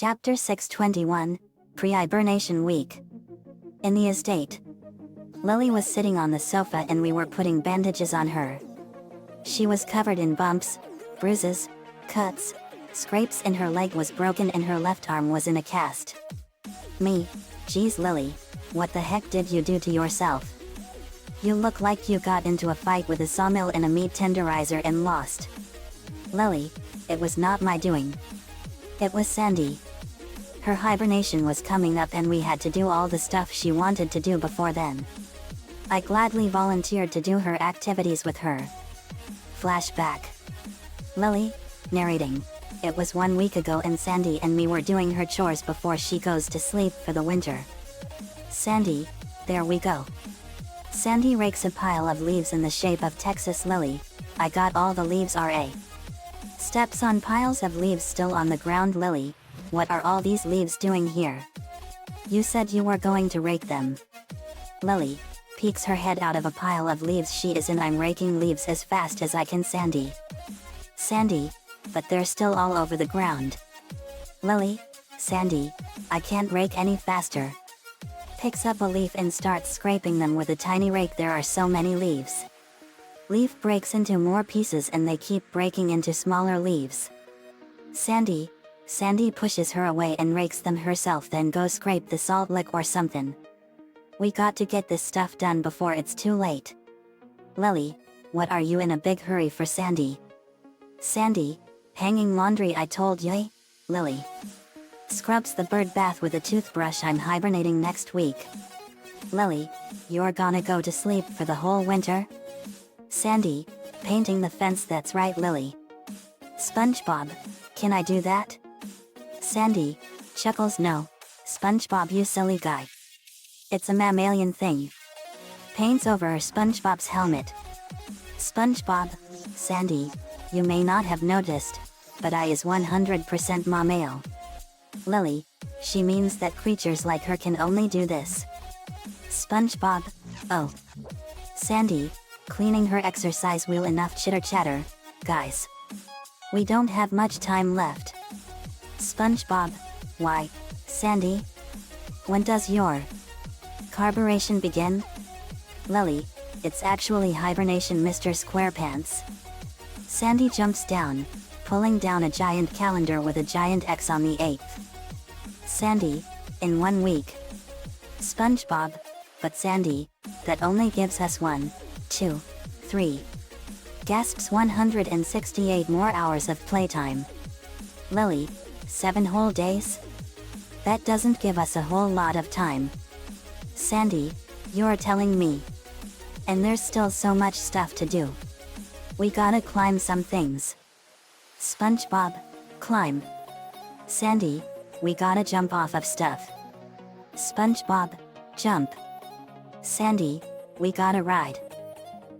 Chapter 621, Prehibernation Week. In the estate. Lily was sitting on the sofa and we were putting bandages on her. She was covered in bumps, bruises, cuts, scrapes, and her leg was broken and her left arm was in a cast. Me, geez Lily, what the heck did you do to yourself? You look like you got into a fight with a sawmill and a meat tenderizer and lost. Lily, it was not my doing. It was Sandy. Her hibernation was coming up and we had to do all the stuff she wanted to do before then. I gladly volunteered to do her activities with her. Flashback. Lily, narrating. It was 1 week ago and Sandy and me were doing her chores before she goes to sleep for the winter. Sandy, there we go. Sandy rakes a pile of leaves in the shape of Texas lily. I got all the leaves RA. Steps on piles of leaves still on the ground. Lily, what are all these leaves doing here? You said you were going to rake them. Lily peeks her head out of a pile of leaves she is in. I'm raking leaves as fast as I can. Sandy. Sandy, but they're still all over the ground. Lily, Sandy, I can't rake any faster. Picks up a leaf and starts scraping them with a tiny rake. There are so many leaves. Leaf breaks into more pieces and they keep breaking into smaller leaves. Sandy pushes her away and rakes them herself, then go scrape the salt lick or something. We got to get this stuff done before it's too late. Lily, what are you in a big hurry for? Sandy. Sandy, hanging laundry I told you. Lily scrubs the bird bath with a toothbrush. I'm hibernating next week. Lily, you're gonna go to sleep for the whole winter? Sandy, painting the fence. That's right. Lily. SpongeBob, can I do that? Sandy chuckles. No, SpongeBob, you silly guy. It's a mammalian thing. Paints over SpongeBob's helmet. SpongeBob, Sandy, you may not have noticed, but I is 100% mammal. Lily, she means that creatures like her can only do this. SpongeBob, oh. Sandy, cleaning her exercise wheel. Enough chitter chatter, guys. We don't have much time left. SpongeBob, why, Sandy? When does your carburation begin? Lily, it's actually hibernation, Mr. Squarepants. Sandy jumps down, pulling down a giant calendar with a giant X on the 8th. Sandy, in 1 week. SpongeBob, but Sandy, that only gives us 1, 2, 3. Gasps 168 more hours of playtime. Lily, 7 whole days? That doesn't give us a whole lot of time. Sandy, you're telling me. And there's still so much stuff to do. We gotta climb some things. SpongeBob, climb. Sandy, we gotta jump off of stuff. SpongeBob, jump. Sandy, we gotta ride.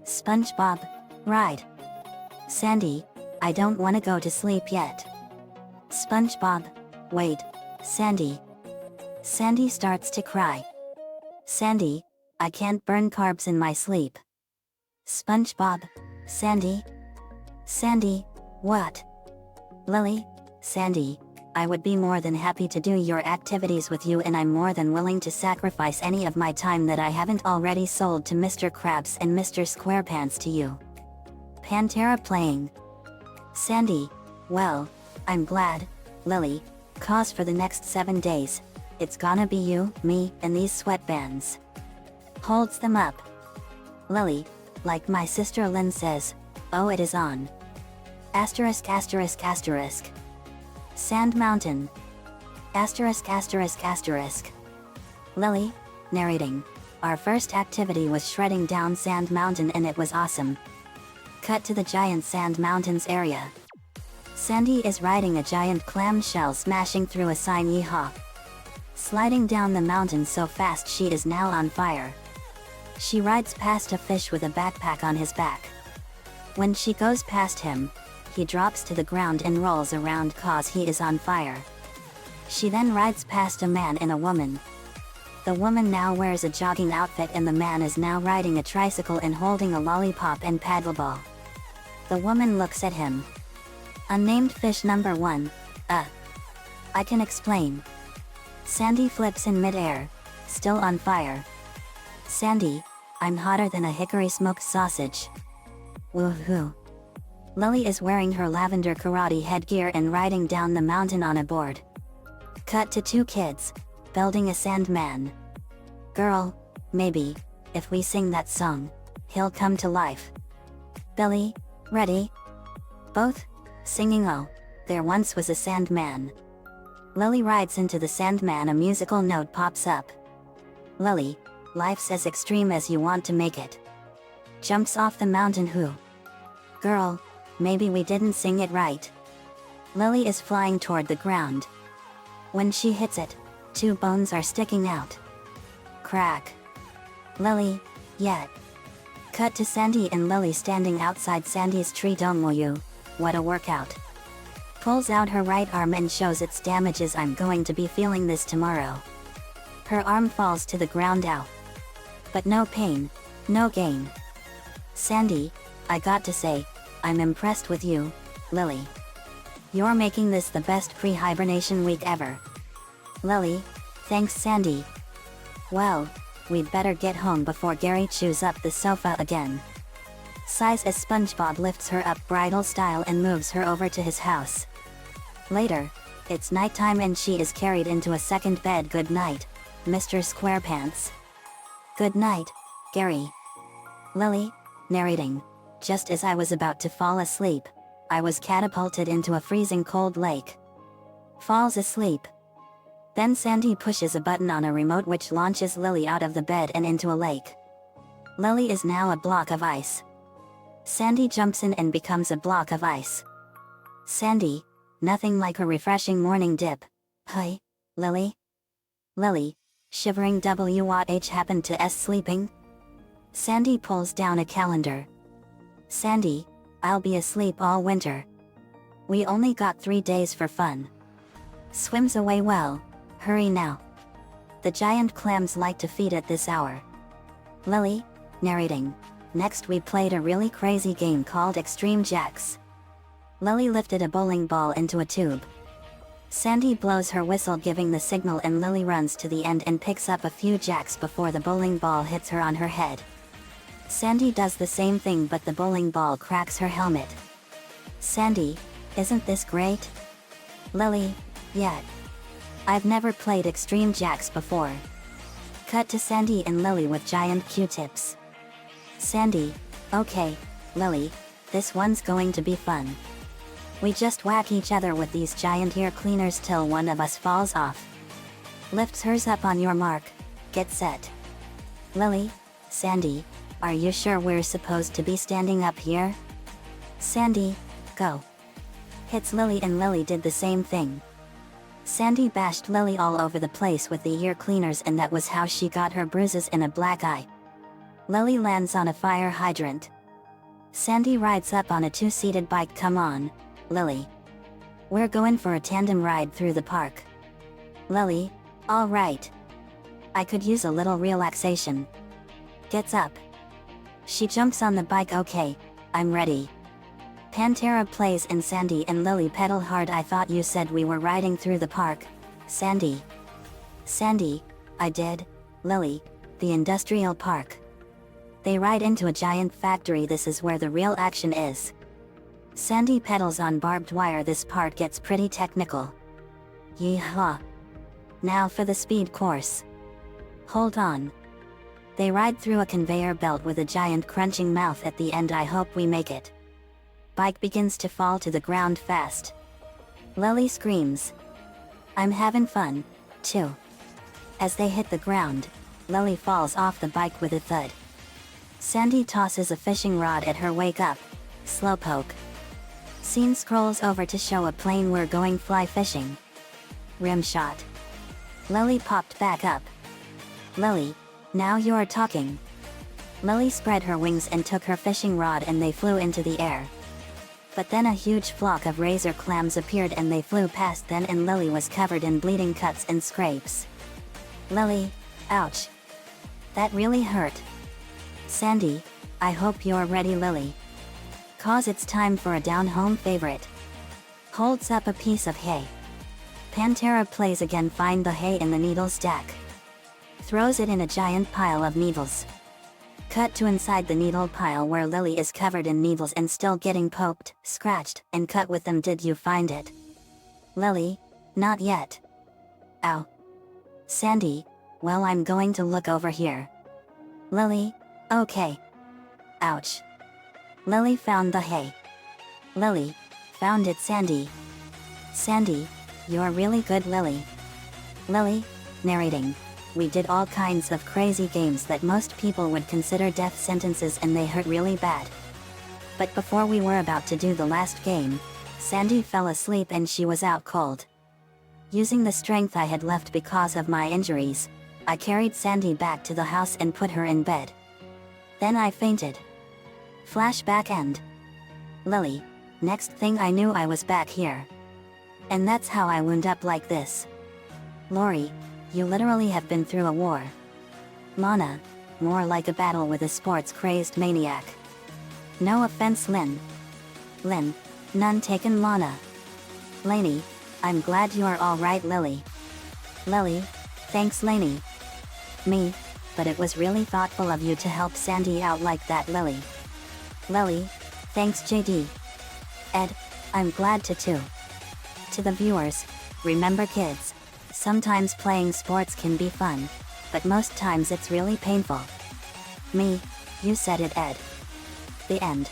SpongeBob, ride. Sandy, I don't wanna go to sleep yet. SpongeBob, wait, Sandy. Sandy starts to cry. Sandy, I can't burn carbs in my sleep. SpongeBob, Sandy? Sandy, what? Lily, Sandy, I would be more than happy to do your activities with you, and I'm more than willing to sacrifice any of my time that I haven't already sold to Mr. Krabs and Mr. Squarepants to you. Pantera playing. Sandy, well, I'm glad, Lily, 'cause for the next 7 days, it's gonna be you, me, and these sweatbands. Holds them up. Lily, like my sister Lynn says, oh, it is on. Asterisk asterisk asterisk. Sand Mountain. Asterisk asterisk asterisk. Lily, narrating. Our first activity was shredding down Sand Mountain and it was awesome. Cut to the giant Sand Mountains area. Sandy is riding a giant clamshell smashing through a sign. Yeehaw. Sliding down the mountain so fast she is now on fire. She rides past a fish with a backpack on his back. When she goes past him, he drops to the ground and rolls around 'cause he is on fire. She then rides past a man and a woman. The woman now wears a jogging outfit and the man is now riding a tricycle and holding a lollipop and paddleball. The woman looks at him. Unnamed fish number 1, I can explain. Sandy flips in midair, still on fire. Sandy, I'm hotter than a hickory smoked sausage. Woohoo. Lily is wearing her lavender karate headgear and riding down the mountain on a board. Cut to 2 kids, building a sandman. Girl, maybe, if we sing that song, he'll come to life. Billy, ready? Both, singing Oh, There Once Was a Sandman. Lily rides into the sandman, a musical note pops up. Lily, life's as extreme as you want to make it. Jumps off the mountain who? Girl, maybe we didn't sing it right. Lily is flying toward the ground. When she hits it, 2 bones are sticking out. Crack. Lily, yet. Cut to Sandy and Lily standing outside Sandy's tree dome. What a workout. Pulls out her right arm and shows its damages. I'm going to be feeling this tomorrow. Her arm falls to the ground. Ow. But no pain, no gain. Sandy, I got to say, I'm impressed with you, Lily. You're making this the best pre-hibernation week ever. Lily, thanks Sandy. Well, we'd better get home before Gary chews up the sofa again. Sighs as SpongeBob lifts her up bridal style and moves her over to his house. Later, it's nighttime and she is carried into a second bed. Good night, Mr. Squarepants. Good night, Gary. Lily, narrating. Just as I was about to fall asleep, I was catapulted into a freezing cold lake. Falls asleep. Then Sandy pushes a button on a remote which launches Lily out of the bed and into a lake. Lily is now a block of ice. Sandy jumps in and becomes a block of ice. Sandy, nothing like a refreshing morning dip. Hi, Lily? Lily, shivering. What happened to us sleeping? Sandy pulls down a calendar. Sandy, I'll be asleep all winter. We only got 3 days for fun. Swims away. Well, hurry now. The giant clams like to feed at this hour. Lily, narrating. Next we played a really crazy game called Extreme Jacks. Lily lifted a bowling ball into a tube. Sandy blows her whistle giving the signal and Lily runs to the end and picks up a few jacks before the bowling ball hits her on her head. Sandy does the same thing but the bowling ball cracks her helmet. Sandy, isn't this great? Lily, yet. I've never played Extreme Jacks before. Cut to Sandy and Lily with giant Q-tips. Sandy, okay, Lily, this one's going to be fun. We just whack each other with these giant ear cleaners till one of us falls off. Lifts hers up. On your mark, get set. Lily, Sandy, are you sure we're supposed to be standing up here? Sandy, go. Hits Lily and Lily did the same thing. Sandy bashed Lily all over the place with the ear cleaners and that was how she got her bruises and a black eye. Lily lands on a fire hydrant. Sandy rides up on a 2-seated bike. Come on, Lily. We're going for a tandem ride through the park. Lily, all right. I could use a little relaxation. Gets up. She jumps on the bike. Okay, I'm ready. Pantera plays and Sandy and Lily pedal hard. I thought you said we were riding through the park, Sandy. Sandy, I did, Lily, the industrial park. They ride into a giant factory. This is where the real action is. Sandy pedals on barbed wire. This part gets pretty technical. Yeehaw. Now for the speed course. Hold on. They ride through a conveyor belt with a giant crunching mouth at the end. I hope we make it. Bike begins to fall to the ground fast. Lily screams. I'm having fun, too. As they hit the ground, Lily falls off the bike with a thud. Sandy tosses a fishing rod at her. Wake up, slowpoke. Scene scrolls over to show a plane. We're going fly fishing. Rim shot. Lily popped back up. Lily, now you're talking. Lily spread her wings and took her fishing rod and they flew into the air. But then a huge flock of razor clams appeared and they flew past then and Lily was covered in bleeding cuts and scrapes. Lily, ouch. That really hurt. Sandy, I hope you're ready. Lily. Cause it's time for a down-home favorite. Holds up a piece of hay. Pantera plays again. Find the hay in the needle stack. Throws it in a giant pile of needles. Cut to inside the needle pile where Lily is covered in needles and still getting poked, scratched, and cut with them. Did you find it? Lily, not yet. Ow. Sandy, well, I'm going to look over here. Lily, okay. Ouch. Lily found the hay. Lily, found it. Sandy. Sandy, you're really good. Lily. Lily, narrating. We did all kinds of crazy games that most people would consider death sentences, and they hurt really bad. But before we were about to do the last game, Sandy fell asleep and she was out cold. Using the strength I had left because of my injuries, I carried Sandy back to the house and put her in bed. Then I fainted. Flashback end. Lily, next thing I knew I was back here. And that's how I wound up like this. Lori, you literally have been through a war. Mana, more like a battle with a sports-crazed maniac. No offense, Lynn. Lynn, none taken. Lana. Lainey, I'm glad you are alright. Lily. Lily, thanks. Lainey. Me, but it was really thoughtful of you to help Sandy out like that. Lily. Lily, thanks. JD. Ed, I'm glad to too. To the viewers, remember kids, sometimes playing sports can be fun, but most times it's really painful. Me, you said it, Ed. The end.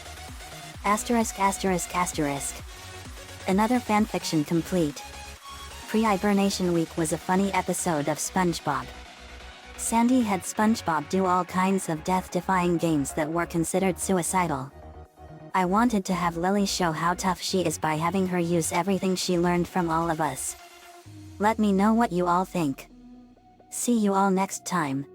Asterisk asterisk asterisk. Another fanfiction complete. Prehibernation Week was a funny episode of SpongeBob. Sandy had SpongeBob do all kinds of death-defying games that were considered suicidal. I wanted to have Lily show how tough she is by having her use everything she learned from all of us. Let me know what you all think. See you all next time.